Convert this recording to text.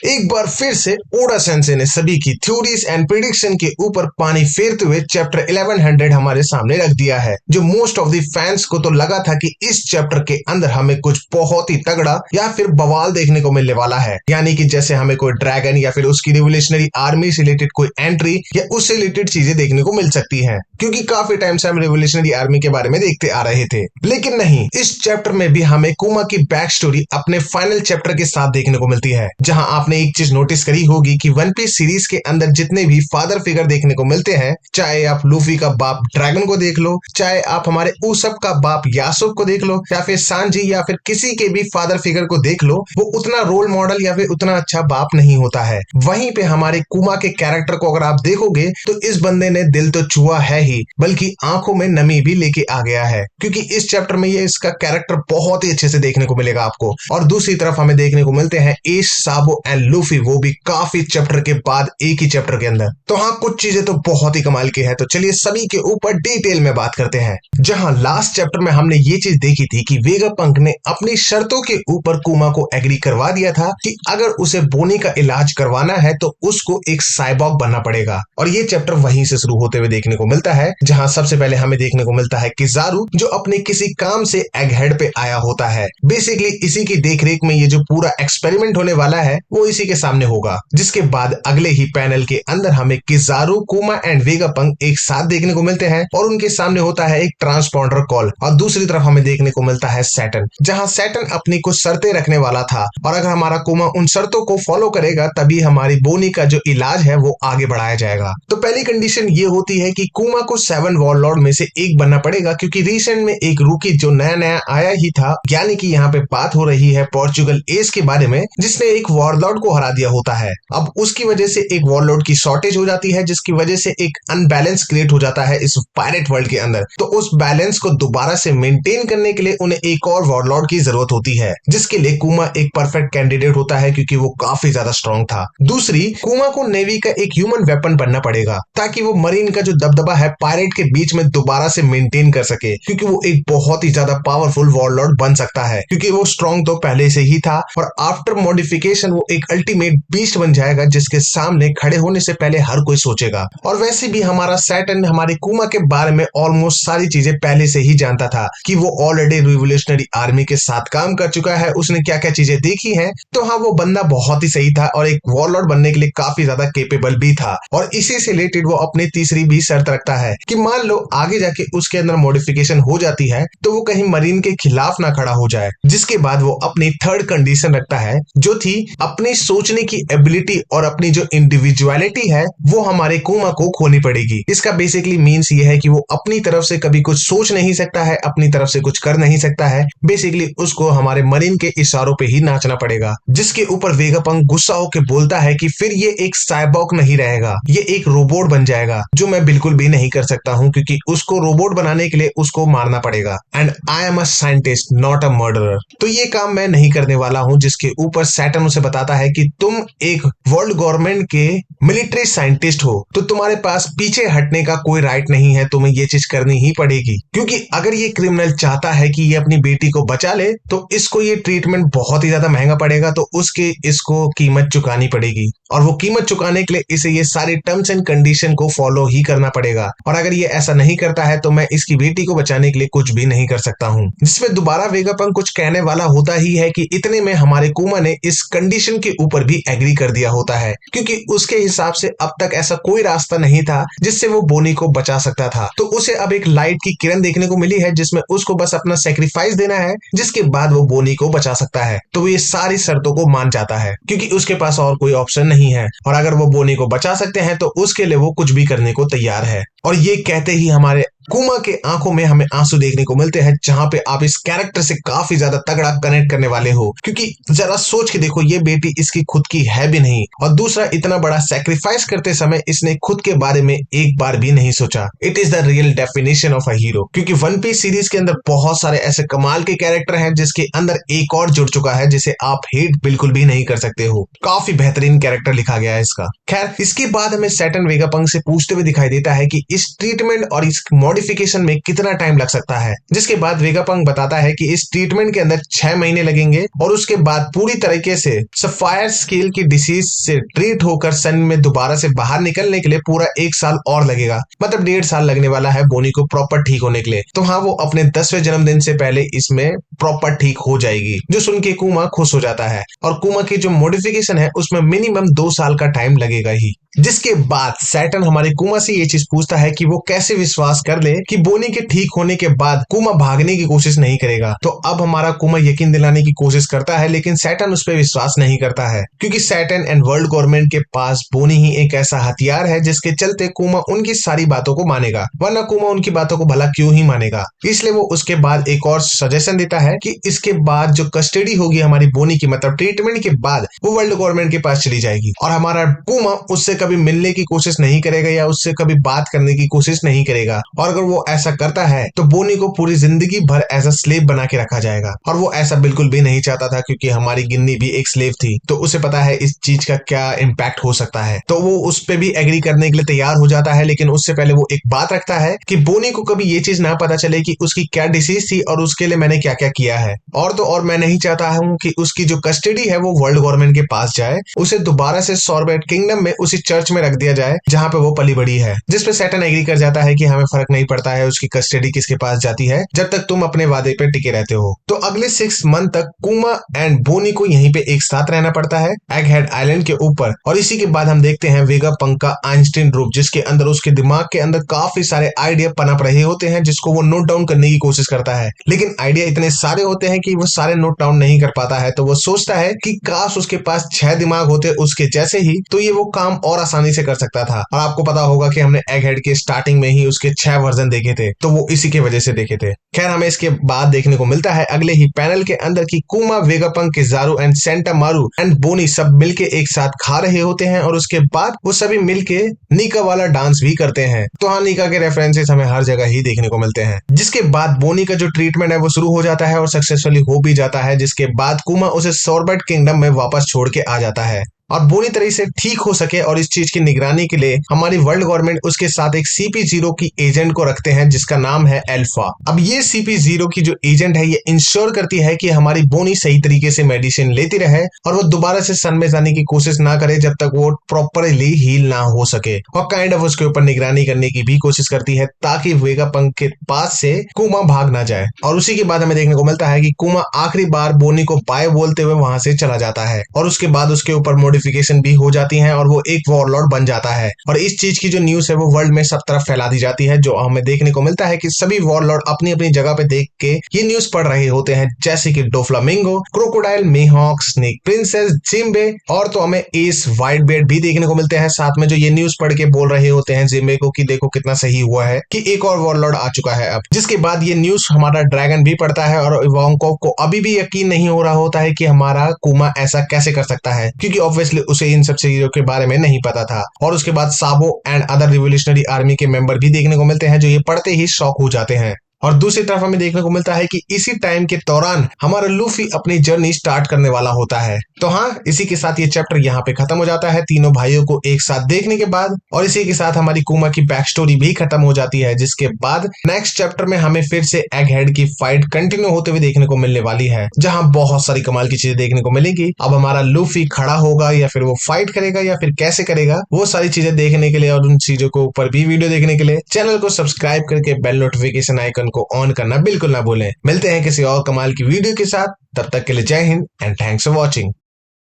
एक बार फिर से ओडा सेंसे ने सभी की थ्योरीज एंड प्रिडिक्शन के ऊपर पानी फेरते हुए चैप्टर 1100 हमारे सामने रख दिया है, जो मोस्ट ऑफ द फैंस को तो लगा था कि इस चैप्टर के अंदर हमें कुछ बहुत ही तगड़ा या फिर बवाल देखने को मिलने वाला है। यानी कि जैसे हमें कोई ड्रैगन या फिर उसकी रिवोल्यूशनरी आर्मी से रिलेटेड कोई एंट्री या उससे रिलेटेड चीजें देखने को मिल सकती है, क्योंकि काफी टाइम से हम रिवोल्यूशनरी आर्मी के बारे में देखते आ रहे थे। लेकिन नहीं, इस चैप्टर में भी हमें कुमा की बैक स्टोरी अपने फाइनल चैप्टर के साथ देखने को मिलती है, जहां आपने एक चीज नोटिस करी होगी कि वन पीस सीरीज के अंदर जितने भी फादर फिगर देखने को मिलते हैं, चाहे आप लूफी का बाप ड्रैगन को देख लो, चाहे आप हमारे उसप का बाप यासुब को देख लो, या फिर सांजी या फिर किसी के भी फादर फिगर को देख लो, वो उतना रोल मॉडल या फिर उतना अच्छा बाप नहीं होता है। वहीं पे हमारे कुमा के कैरेक्टर को अगर आप देखोगे तो इस बंदे ने दिल तो छुआ है ही, बल्कि आंखों में नमी भी लेके आ गया है, क्योंकि इस चैप्टर में ये इसका कैरेक्टर बहुत ही अच्छे से देखने को मिलेगा आपको। और दूसरी तरफ हमें देखने को मिलते हैं एश, साबो एंड लूफी, वो भी काफी चैप्टर के बाद एक ही चैप्टर के अंदर। तो हाँ, कुछ चीजें तो बहुत ही कमाल की है। तो चलिए सभी के ऊपर डिटेल में बात करते हैं। जहां लास्ट चैप्टर में हमने ये चीज देखी थी कि वेगापंक ने अपनी शर्तों के ऊपर कुमा को एग्री करवा दिया था कि अगर उसे बोनी का इलाज करवाना है तो उसको एक साइबॉग बनना पड़ेगा। और ये चैप्टर वहीं से शुरू होते हुए देखने को मिलता है, जहां सबसे पहले हमें देखने को मिलता है किजारू, जो अपने किसी काम से एगहेड पे आया होता है। बेसिकली इसी की देखरेख में ये जो पूरा एक्सपेरिमेंट होने वाला है वो इसी के सामने होगा। जिसके बाद अगले ही पैनल के अंदर हमें किजारू, कुमा एंड वेगापंक एक साथ देखने को मिलते हैं और उनके सामने होता है एक ट्रांसपॉन्डर कॉल। और दूसरी तरफ हमें देखने को मिलता है सैटर्न, जहां सैटर्न अपनी कुछ शर्तें रखने वाला था, और अगर हमारा कुमा उन शर्तों को फॉलो करेगा तभी हमारी बोनी का जो इलाज है वो आगे बढ़ाया जाएगा। तो पहली कंडीशन ये होती है कि कुमा को 7 वॉरलॉर्ड में से एक बनना पड़ेगा, क्योंकि रिसेंट में एक रूकी जो नया नया आया ही था, यानी कि यहाँ पे बात हो रही है पोर्चुगल एस के बारे में, जिसने एक वॉरलॉर्ड को हरा दिया होता है। अब उसकी वजह से एक वॉरलॉर्ड की शॉर्टेज हो जाती है, जिसकी वजह से एक अनबैलेंस क्रिएट हो जाता है इस पायरेट वर्ल्ड के अंदर। तो उस बैलेंस को दोबारा से मेंटेन करने के लिए उन्हें एक और वॉरलॉर्ड की जरूरत होती है, जिसके लिए कुमा एक परफेक्ट कैंडिडेट होता है, क्योंकि वो काफी ज्यादा स्ट्रॉन्ग था। दूसरी, कुमा को नेवी का एक ह्यूमन वेपन बनना पड़ेगा, ताकि वो मरीन का जो दबदबा है पायरेट के बीच में दोबारा से मेंटेन कर सके, क्योंकि वो एक बहुत ही ज्यादा पावरफुल वॉरलॉर्ड बन सकता है, क्योंकि वो स्ट्रॉन्ग तो पहले से ही था और आफ्टर मॉडिफिकेशन वो एक अल्टीमेट बीस्ट बन जाएगा, जिसके सामने खड़े होने से पहले हर कोई सोचेगा। और वैसे भी हमारा सैटर्न हमारे कुमा के बारे में ऑलमोस्ट सारी चीजें पहले से ही जानता था कि वो ऑलरेडी रिवोल्यूशनरी आर्मी के साथ काम कर चुका है, उसने क्या क्या चीजें देखी हैं। तो हाँ, वो बंदा बहुत ही सही था और एक वॉरलॉर्ड बनने के लिए काफी ज्यादा केपेबल भी था। और इसी से रिलेटेड वो अपनी तीसरी भी शर्त रखता है कि मान लो आगे जाके उसके अंदर मॉडिफिकेशन हो जाती है तो वो कहीं मरीन के खिलाफ ना खड़ा हो जाए। जिसके बाद वो अपनी थर्ड कंडीशन रखता है, जो थी अपनी सोचने की एबिलिटी और अपनी जो इंडिविजुअलिटी है वो हमारे कुमा को खोनी पड़ेगी। इसका बेसिकली मीन्स ये है कि वो अपनी तरफ से कभी कुछ सोच नहीं सकता है, अपनी तरफ से कुछ कर नहीं सकता है। बेसिकली उसको हमारे मरीन के इशारों पे ही नाचना पड़ेगा। जिसके ऊपर वेगापंक गुस्सा होकर बोलता है कि फिर ये एक साइबॉर्ग नहीं रहेगा, ये एक रोबोट बन जाएगा, जो मैं बिल्कुल भी नहीं कर सकता हूं, क्योंकि उसको रोबोट बनाने के लिए उसको मारना पड़ेगा। And I am a scientist not a murderer, तो ये काम मैं नहीं करने वाला हूं। जिसके ऊपर सैटर्न उसे बताता है कि तुम एक वर्ल्ड गवर्नमेंट के मिलिट्री साइंटिस्ट हो, तो तुम्हारे पास पीछे हटने का कोई राइट नहीं है, तुम्हें ये चीज करनी ही पड़ेगी। क्योंकि अगर ये क्रिमिनल चाहता है कि ये अपनी बेटी को बचा ले तो इसको ये ट्रीटमेंट बहुत ही ज्यादा महंगा पड़ेगा, तो उसके इसको कीमत चुकानी पड़ेगी। और वो कीमत चुकाने के लिए इसे ये सारे टर्म्स एंड कंडीशन को फॉलो ही करना पड़ेगा। और अगर ये ऐसा नहीं करता है तो मैं इसकी बेटी को बचाने के लिए कुछ भी नहीं कर सकता हूँ। जिसमें दोबारा वेगापंक कुछ कहने वाला होता ही है कि इतने में हमारे कुमा ने इस कंडीशन के ऊपर भी एग्री कर दिया होता है, क्योंकि उसके हिसाब से अब तक ऐसा कोई रास्ता नहीं था जिससे वो बोनी को बचा सकता था। तो उसे अब एक लाइट की किरण देखने को मिली है, जिसमें उसको बस अपना सेक्रीफाइस देना है, जिसके बाद वो बोनी को बचा सकता है। तो वो ये सारी शर्तों को मान जाता है, क्योंकि उसके पास और कोई ऑप्शन नहीं है। और अगर वो बोनी को बचा सकते हैं तो उसके लिए वो कुछ भी करने को तैयार है। और ये कहते ही हमारे कुमा के आंखों में हमें आंसू देखने को मिलते हैं, जहां पे आप इस कैरेक्टर से काफी ज्यादा तगड़ा कनेक्ट करने वाले हो। क्योंकि जरा सोच के देखो, ये बेटी इसकी खुद की है भी नहीं, और दूसरा इतना बड़ा सैक्रिफाइस करते समय इसने खुद के बारे में एक बार भी नहीं सोचा। It is the real definition of a hero. क्योंकि वन पीस सीरीज के अंदर बहुत सारे ऐसे कमाल के कैरेक्टर हैं, जिसके अंदर एक और जुड़ चुका है जिसे आप हेट बिल्कुल भी नहीं कर सकते हो। काफी बेहतरीन कैरेक्टर लिखा गया है इसका। खैर, इसके बाद हमें सैटर्न वेगापंक से पूछते हुए दिखाई देता है कि इस ट्रीटमेंट और इस मॉडिफिकेशन में कितना टाइम लग सकता है। जिसके बाद वेगापंक बताता है कि इस ट्रीटमेंट के अंदर 6 महीने लगेंगे और उसके बाद पूरी तरीके से सफायर स्केल की डिसीज से ट्रीट होकर सन में दोबारा से बाहर निकलने के लिए पूरा 1 साल और लगेगा। मतलब 1.5 साल लगने वाला है बोनी को प्रॉपर ठीक होने के लिए। तो हाँ, वो अपने 10वें जन्मदिन से पहले इसमें प्रॉपर ठीक हो जाएगी, जो सुन के कुमा खुश हो जाता है। और कुमा की जो मॉडिफिकेशन है उसमें मिनिमम 2 साल का टाइम लगेगा ही। जिसके बाद सैटर्न हमारे कुमा से ये चीज पूछता है कि वो कैसे विश्वास कर ले कि बोनी के ठीक होने के बाद कुमा भागने की कोशिश नहीं करेगा। तो अब हमारा कुमा यकीन दिलाने की कोशिश करता है, लेकिन सैटर्न उस पर विश्वास नहीं करता है, क्योंकि सैटर्न एंड वर्ल्ड गवर्नमेंट के पास बोनी ही एक ऐसा हथियार है जिसके चलते कुमा उनकी सारी बातों को मानेगा, वरना कुमा उनकी बातों को भला क्यों ही मानेगा। इसलिए वो उसके बाद एक और सजेशन देता है कि इसके बाद जो कस्टडी होगी हमारी बोनी की, मतलब ट्रीटमेंट के बाद, वो वर्ल्ड गवर्नमेंट के पास चली जाएगी और हमारा कुमा उससे कभी मिलने की कोशिश नहीं करेगा या उससे कभी बात करने की कोशिश नहीं करेगा। और अगर वो ऐसा करता है तो बोनी को पूरी जिंदगी भर एज अ स्लेव बना के रखा जाएगा। और वो ऐसा बिल्कुल भी नहीं चाहता था, क्योंकि हमारी गिन्नी भी एक स्लेव थी, तो उसे पता है इस चीज का क्या इम्पैक्ट हो सकता है। तो वो उस पर भी एग्री करने के लिए तैयार हो जाता है, लेकिन उससे पहले वो एक बात रखता है कि बोनी को कभी ये चीज ना पता चले कि उसकी क्या डिसीज थी और उसके लिए मैंने क्या क्या किया है। और तो और मैं नहीं चाहता हूँ कि उसकी जो कस्टडी है वो वर्ल्ड गवर्नमेंट के पास जाए, उसे दोबारा से सॉर्बेट किंगडम में उसी चर्च में रख दिया जाए जहां पे वो पली बड़ी है। जिसपे सैटर्न एग्री कर जाता है कि हमें फर्क नहीं पड़ता है उसकी कस्टडी किसके पास जाती है, जब तक तुम अपने वादे पे टिके रहते हो। तो अगले 6 मंथ तक कुमा एंड बोनी को यहीं पे एक साथ रहना पड़ता है एगहेड आइलैंड के ऊपर। और इसी के बाद हम देखते हैं वेगापंक का आइंस्टीन रूप, जिसके अंदर उसके दिमाग के अंदर काफी सारे आइडिया पनप रहे होते हैं, जिसको वो नोट डाउन करने की कोशिश करता है। लेकिन आइडिया इतने सारे होते हैं कि वो सारे नोट डाउन नहीं कर पाता है। तो वो सोचता है कि काश उसके पास 6 दिमाग होते उसके जैसे ही, तो ये वो काम और आसानी से कर सकता था। और आपको पता होगा कि हमने एगहेड के स्टार्टिंग में ही उसके 6 वर्जन देखे थे, तो वो इसी की वजह से देखे थे। खैर, हमें इसके बाद देखने को मिलता है अगले ही पैनल के अंदर कि कुमा, वेगापंक, किजारू एंड सेंटा मारू एंड बोनी सब मिलके एक साथ खा रहे होते हैं और उसके बाद वो सभी मिलके नीका वाला डांस भी करते हैं। तो हाँ, नीका के रेफरेंसेस हमें हर जगह ही देखने को मिलते हैं। जिसके बाद बोनी का जो ट्रीटमेंट है वो शुरू हो जाता है और सक्सेसफुली हो भी जाता है। जिसके बाद कुमा उसे सॉर्बेट किंगडम में वापस छोड़ के आ जाता है और पूरी तरह से ठीक हो सके। और इस चीज की निगरानी के लिए हमारी वर्ल्ड गवर्नमेंट उसके साथ एक CP0 की एजेंट को रखते हैं, जिसका नाम है अल्फा। अब ये CP0 की जो एजेंट है ये इंश्योर करती है कि हमारी बोनी सही तरीके से मेडिसिन लेती रहे और वो दोबारा से सन में जाने की कोशिश ना करे जब तक वो प्रॉपरली हील ना हो सके। और काइंड ऑफ उसके ऊपर निगरानी करने की भी कोशिश करती है ताकि वेगापंक के पास से कुमा भाग ना जाए। और उसी के बाद हमें देखने को मिलता है कि कुमा आखिरी बार बोनी को बाय बोलते हुए वहां से चला जाता है और उसके बाद उसके ऊपर मॉडिफिकेशन भी हो जाती हैं और वो एक वॉरलॉर्ड बन जाता है। और इस चीज की जो न्यूज है वो वर्ल्ड में सब तरफ फैला दी जाती है, जो हमें देखने को मिलता है कि सभी वॉरलॉर्ड अपनी अपनी जगह पे देख के ये न्यूज पढ़ रहे होते हैं, जैसे कि Doflamingo, Crocodile, Mihawk, snake princess, Jinbe. और तो हमें एस व्हाइट बेड भी देखने को मिलते हैं साथ में, जो ये न्यूज पढ़ के बोल रहे होते हैं जिम्बे को कि देखो कितना सही हुआ है कि एक और वॉरलॉर्ड आ चुका है अब। जिसके बाद ये न्यूज हमारा ड्रैगन भी पढ़ता है और इवांको को अभी भी यकीन नहीं हो रहा होता है कि हमारा कुमा ऐसा कैसे कर सकता है, क्योंकि ऑब्वियसली उसे इन सब चीजों के बारे में नहीं पता था। और उसके बाद साबो एंड अदर रिवोल्यूशनरी आर्मी के मेंबर भी देखने को मिलते हैं, जो ये पढ़ते ही शॉक हो जाते हैं। और दूसरी तरफ हमें देखने को मिलता है कि इसी टाइम के दौरान हमारा लूफी अपनी जर्नी स्टार्ट करने वाला होता है। तो हाँ, इसी के साथ ये चैप्टर यहाँ पे खत्म हो जाता है तीनों भाइयों को एक साथ देखने के बाद। और इसी के साथ हमारी कुमा की बैक स्टोरी भी खत्म हो जाती है, जिसके बाद नेक्स्ट चैप्टर में हमें फिर से एगहेड की फाइट कंटिन्यू होते हुए देखने को मिलने वाली है, जहाँ बहुत सारी कमाल की चीजें देखने को मिलेंगी। अब हमारा लूफी खड़ा होगा या फिर वो फाइट करेगा या फिर कैसे करेगा, वो सारी चीजें देखने के लिए और उन चीजों के ऊपर भी वीडियो देखने के लिए चैनल को सब्सक्राइब करके बेल नोटिफिकेशन आइकन को ऑन करना बिल्कुल ना भूलें। मिलते हैं किसी और कमाल की वीडियो के साथ, तब तक के लिए जय Hind and thanks for watching.